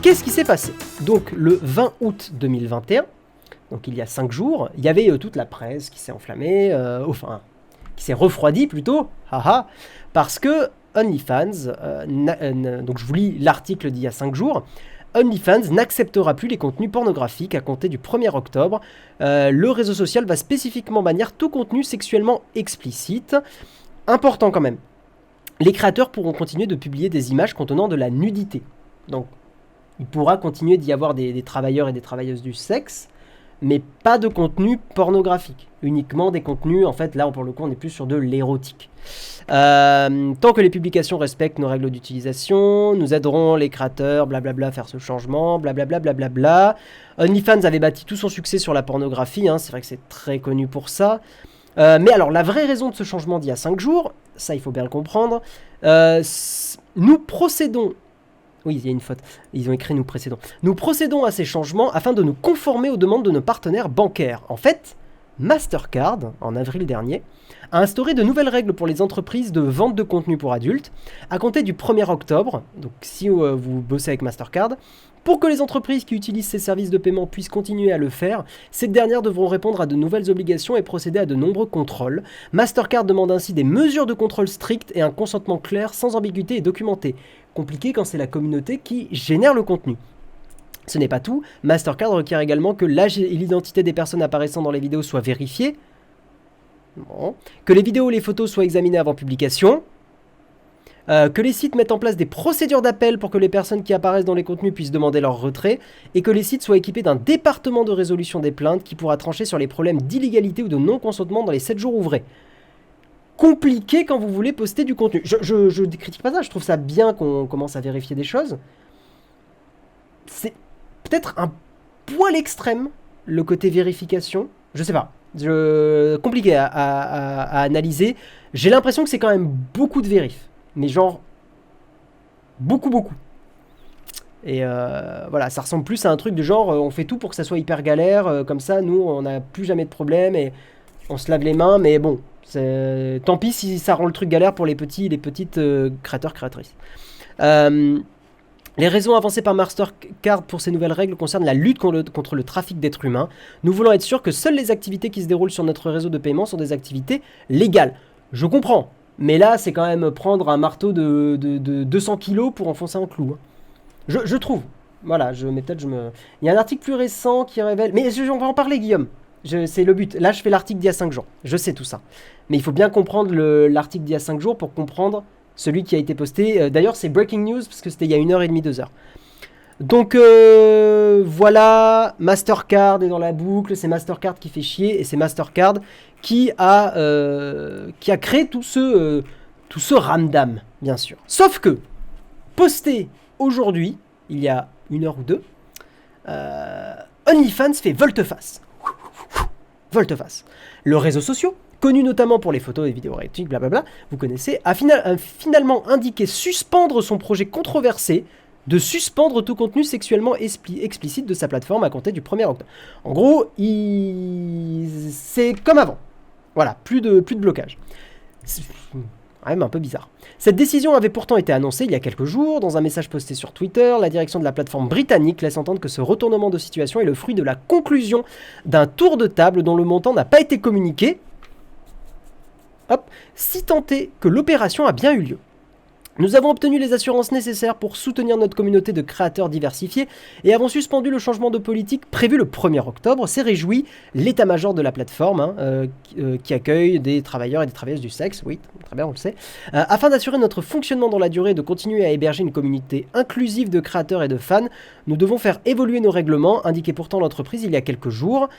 Qu'est-ce qui s'est passé? Donc le 20 août 2021, donc il y a 5 jours, il y avait toute la presse qui s'est enflammée, qui s'est refroidie plutôt, haha, parce que OnlyFans, donc je vous lis l'article d'il y a 5 jours, OnlyFans n'acceptera plus les contenus pornographiques à compter du 1er octobre. Le réseau social va spécifiquement bannir tout contenu sexuellement explicite. Important quand même. Les créateurs pourront continuer de publier des images contenant de la nudité. Donc, il pourra continuer d'y avoir des travailleurs et des travailleuses du sexe, mais pas de contenu pornographique. Uniquement des contenus, en fait, là, pour le coup, on est plus sur de l'érotique. Tant que les publications respectent nos règles d'utilisation, nous aiderons les créateurs, blablabla, à faire ce changement, blablabla, blablabla. OnlyFans avait bâti tout son succès sur la pornographie, hein, c'est vrai que c'est très connu pour ça. Mais alors, la vraie raison de ce changement d'il y a 5 jours, ça, il faut bien le comprendre, nous procédons... Oui, il y a une faute. Ils ont écrit « nous précédons ». Nous procédons à ces changements afin de nous conformer aux demandes de nos partenaires bancaires. En fait, Mastercard, en avril dernier, a instauré de nouvelles règles pour les entreprises de vente de contenu pour adultes, à compter du 1er octobre, donc si vous bossez avec Mastercard, pour que les entreprises qui utilisent ces services de paiement puissent continuer à le faire, ces dernières devront répondre à de nouvelles obligations et procéder à de nombreux contrôles. Mastercard demande ainsi des mesures de contrôle strictes et un consentement clair, sans ambiguïté et documenté. Compliqué quand c'est la communauté qui génère le contenu. Ce n'est pas tout, Mastercard requiert également que l'âge et l'identité des personnes apparaissant dans les vidéos soient vérifiées, que les vidéos et les photos soient examinées avant publication, que les sites mettent en place des procédures d'appel pour que les personnes qui apparaissent dans les contenus puissent demander leur retrait, et que les sites soient équipés d'un département de résolution des plaintes qui pourra trancher sur les problèmes d'illégalité ou de non-consentement dans les 7 jours ouvrés. Compliqué quand vous voulez poster du contenu. Je ne critique pas ça, je trouve ça bien qu'on commence à vérifier des choses. C'est peut-être un poil extrême, le côté vérification. Je sais pas. Compliqué à analyser. J'ai l'impression que c'est quand même beaucoup de vérif. Mais genre, beaucoup. Et voilà, ça ressemble plus à un truc de genre, on fait tout pour que ça soit hyper galère, comme ça, nous, on n'a plus jamais de problème et on se lave les mains, mais bon, tant pis si ça rend le truc galère pour les petits et les petites créateurs, créatrices. Les raisons avancées par Mastercard pour ces nouvelles règles concernent la lutte contre le trafic d'êtres humains. Nous voulons être sûrs que seules les activités qui se déroulent sur notre réseau de paiement sont des activités légales. Je comprends, mais là, c'est quand même prendre un marteau de 200 kilos pour enfoncer un clou. Je trouve. Voilà, il y a un article plus récent qui révèle... Mais on va en parler, Guillaume. C'est le but. Là, je fais l'article d'il y a 5 jours. Je sais tout ça. Mais il faut bien comprendre l'article d'il y a 5 jours pour comprendre celui qui a été posté. D'ailleurs, c'est breaking news parce que c'était il y a 1h30, 2h. Donc, voilà. Mastercard est dans la boucle. C'est Mastercard qui fait chier. Et c'est Mastercard qui a créé tout ce ramdam, bien sûr. Sauf que, posté aujourd'hui, il y a 1 heure ou 2, OnlyFans fait volte-face. Volte-face. Le réseau social, connu notamment pour les photos et vidéos érotiques, blablabla, vous connaissez, a finalement indiqué suspendre son projet controversé de suspendre tout contenu sexuellement explicite de sa plateforme à compter du 1er octobre. En gros, c'est comme avant. Voilà, plus de blocage. C'est quand même un peu bizarre. Cette décision avait pourtant été annoncée il y a quelques jours. Dans un message posté sur Twitter, la direction de la plateforme britannique laisse entendre que ce retournement de situation est le fruit de la conclusion d'un tour de table dont le montant n'a pas été communiqué. Si tant est que l'opération a bien eu lieu. Nous avons obtenu les assurances nécessaires pour soutenir notre communauté de créateurs diversifiés et avons suspendu le changement de politique prévu le 1er octobre. S'est réjoui l'état-major de la plateforme qui accueille des travailleurs et des travailleuses du sexe, oui, très bien, on le sait, afin d'assurer notre fonctionnement dans la durée et de continuer à héberger une communauté inclusive de créateurs et de fans. Nous devons faire évoluer nos règlements, indiquait pourtant l'entreprise il y a quelques jours,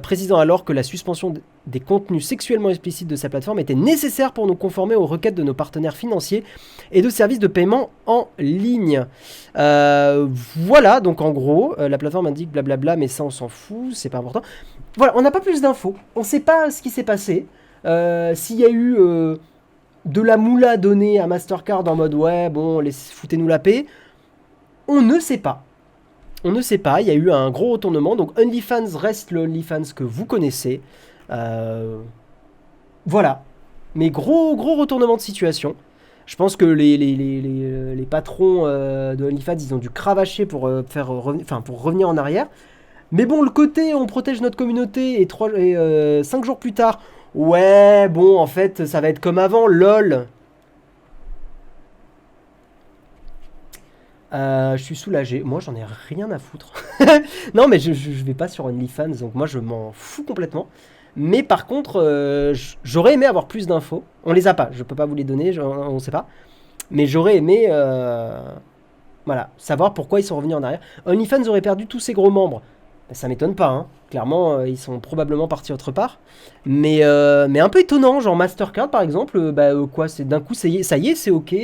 précisant alors que la suspension des contenus sexuellement explicites de sa plateforme était nécessaire pour nous conformer aux requêtes de nos partenaires financiers et de services de paiement en ligne. Voilà, donc en gros, la plateforme indique blablabla, mais ça on s'en fout, c'est pas important. Voilà, on n'a pas plus d'infos, on sait pas ce qui s'est passé, s'il y a eu de la moula donnée à Mastercard en mode ouais, bon, foutez-nous la paix, on ne sait pas. On ne sait pas, il y a eu un gros retournement, donc OnlyFans reste le OnlyFans que vous connaissez. Voilà, mais gros retournement de situation. Je pense que les patrons de OnlyFans, ils ont dû cravacher pour, pour revenir en arrière. Mais bon, le côté on protège notre communauté et 5 jours plus tard, ouais, bon, en fait, ça va être comme avant, lol. Je suis soulagé. Moi, j'en ai rien à foutre. Non, mais je vais pas sur OnlyFans, donc moi, je m'en fous complètement. Mais par contre, j'aurais aimé avoir plus d'infos. On les a pas, je peux pas vous les donner, on sait pas. Mais j'aurais aimé voilà, savoir pourquoi ils sont revenus en arrière. OnlyFans aurait perdu tous ses gros membres. Ben, ça m'étonne pas, hein. Clairement, ils sont probablement partis autre part. Mais un peu étonnant, genre Mastercard par exemple, quoi, c'est d'un coup, ça y est, c'est ok.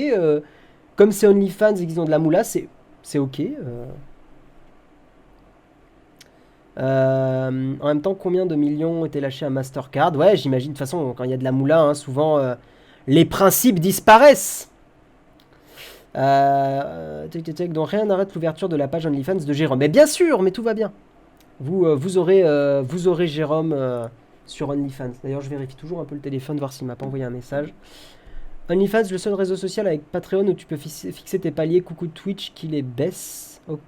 Comme c'est OnlyFans et qu'ils ont de la moula, c'est ok. En même temps, combien de millions ont été lâchés à Mastercard? Ouais, j'imagine, de toute façon, quand il y a de la moula, hein, souvent, les principes disparaissent. Donc rien n'arrête l'ouverture de la page OnlyFans de Jérôme. Mais bien sûr, mais tout va bien. Vous aurez Jérôme sur OnlyFans. D'ailleurs, je vérifie toujours un peu le téléphone, voir s'il m'a pas envoyé un message. OnlyFans, le seul réseau social avec Patreon où tu peux fixer tes paliers. Coucou Twitch qui les baisse. Oh.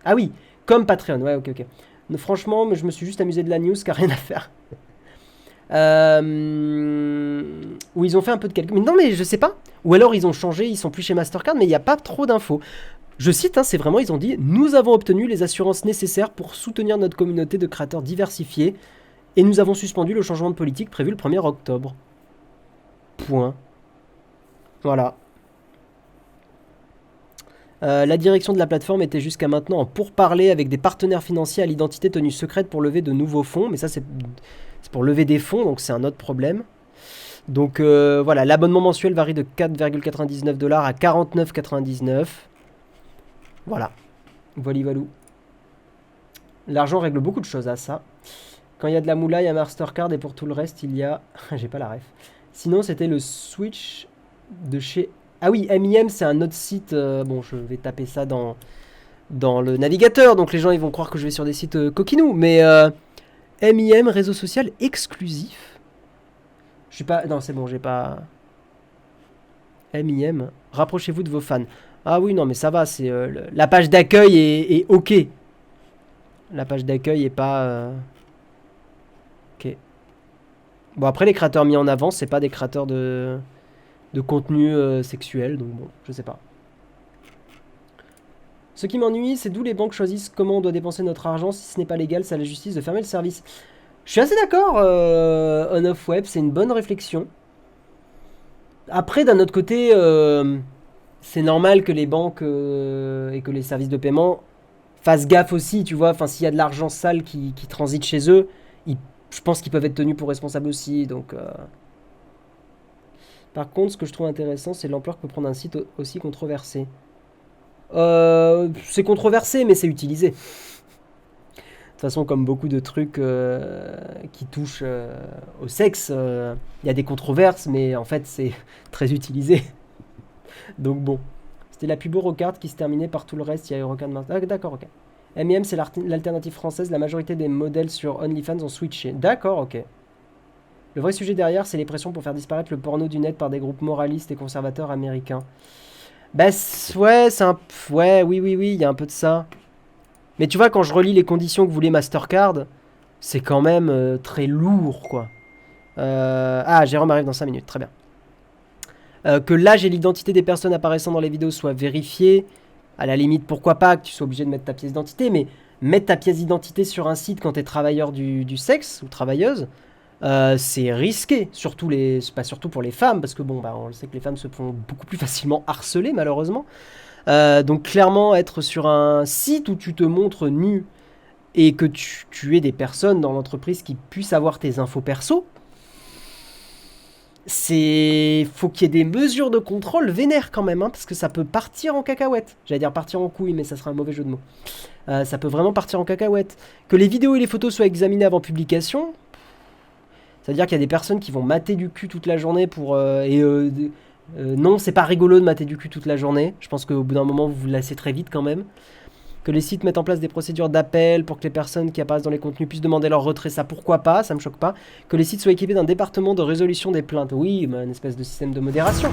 Ah oui, comme Patreon. Ouais, ok, ok. Non, franchement, je me suis juste amusé de la news car rien à faire. Où ils ont fait un peu de calcul. Mais non, mais je sais pas. Ou alors ils ont changé, ils sont plus chez Mastercard, mais il n'y a pas trop d'infos. Je cite, hein, c'est vraiment, ils ont dit « Nous avons obtenu les assurances nécessaires pour soutenir notre communauté de créateurs diversifiés et nous avons suspendu le changement de politique prévu le 1er octobre. » Point. Voilà. La direction de la plateforme était jusqu'à maintenant en pourparlers avec des partenaires financiers à l'identité tenue secrète pour lever de nouveaux fonds. Mais ça, c'est pour lever des fonds, donc c'est un autre problème. Donc voilà, l'abonnement mensuel varie de 4,99$ à 49,99$. Voilà. Voilou. L'argent règle beaucoup de choses à ça. Quand il y a de la moula, il y a Mastercard et pour tout le reste, il y a... J'ai pas la ref. Sinon, c'était le Switch de chez... Ah oui, MIM, c'est un autre site. Bon, je vais taper ça dans le navigateur, donc les gens ils vont croire que je vais sur des sites coquinous. Mais MIM, réseau social exclusif. Je suis pas... Non, c'est bon, j'ai pas... MIM, rapprochez-vous de vos fans. Ah oui, non, mais ça va, c'est la page d'accueil est ok. La page d'accueil est pas... Ok. Bon, après, les créateurs mis en avant, c'est pas des créateurs de contenu sexuel, donc bon, je sais pas. Ce qui m'ennuie, c'est d'où les banques choisissent comment on doit dépenser notre argent. Si ce n'est pas légal, c'est à la justice de fermer le service. Je suis assez d'accord, On-Off Web, c'est une bonne réflexion. Après, d'un autre côté, c'est normal que les banques et que les services de paiement fassent gaffe aussi, tu vois. Enfin, s'il y a de l'argent sale qui transite chez eux, je pense qu'ils peuvent être tenus pour responsables aussi, donc... Par contre, ce que je trouve intéressant, c'est l'ampleur que peut prendre un site aussi controversé. C'est controversé, mais c'est utilisé. De toute façon, comme beaucoup de trucs qui touchent au sexe, il y a des controverses, mais en fait, c'est très utilisé. Donc bon. C'était la pub Eurocard qui se terminait par tout le reste. Il y a Eurocard... Ah, d'accord, ok. MIM, c'est l'alternative française. La majorité des modèles sur OnlyFans ont switché. D'accord, ok. Le vrai sujet derrière, c'est les pressions pour faire disparaître le porno du net par des groupes moralistes et conservateurs américains. Bah ouais, c'est un... Ouais, oui, il y a un peu de ça. Mais tu vois, quand je relis les conditions que voulait Mastercard, c'est quand même très lourd, quoi. Ah, Jérôme arrive dans 5 minutes, très bien. Que l'âge et l'identité des personnes apparaissant dans les vidéos soient vérifiés. À la limite, pourquoi pas que tu sois obligé de mettre ta pièce d'identité, mais mettre ta pièce d'identité sur un site quand t'es travailleur du sexe ou travailleuse, c'est risqué, surtout pour les femmes, parce que bon, bah, on sait que les femmes se font beaucoup plus facilement harceler, malheureusement. Donc clairement, être sur un site où tu te montres nu et que tu aies des personnes dans l'entreprise qui puissent avoir tes infos perso, faut qu'il y ait des mesures de contrôle vénères quand même, hein, parce que ça peut partir en cacahuète. J'allais dire partir en couille, mais ça serait un mauvais jeu de mots. Ça peut vraiment partir en cacahuète. Que les vidéos et les photos soient examinées avant publication, c'est-à-dire qu'il y a des personnes qui vont mater du cul toute la journée pour... non, c'est pas rigolo de mater du cul toute la journée. Je pense qu'au bout d'un moment, vous vous lassez très vite quand même. Que les sites mettent en place des procédures d'appel pour que les personnes qui apparaissent dans les contenus puissent demander leur retrait, ça pourquoi pas, ça me choque pas. Que les sites soient équipés d'un département de résolution des plaintes, oui, mais une espèce de système de modération.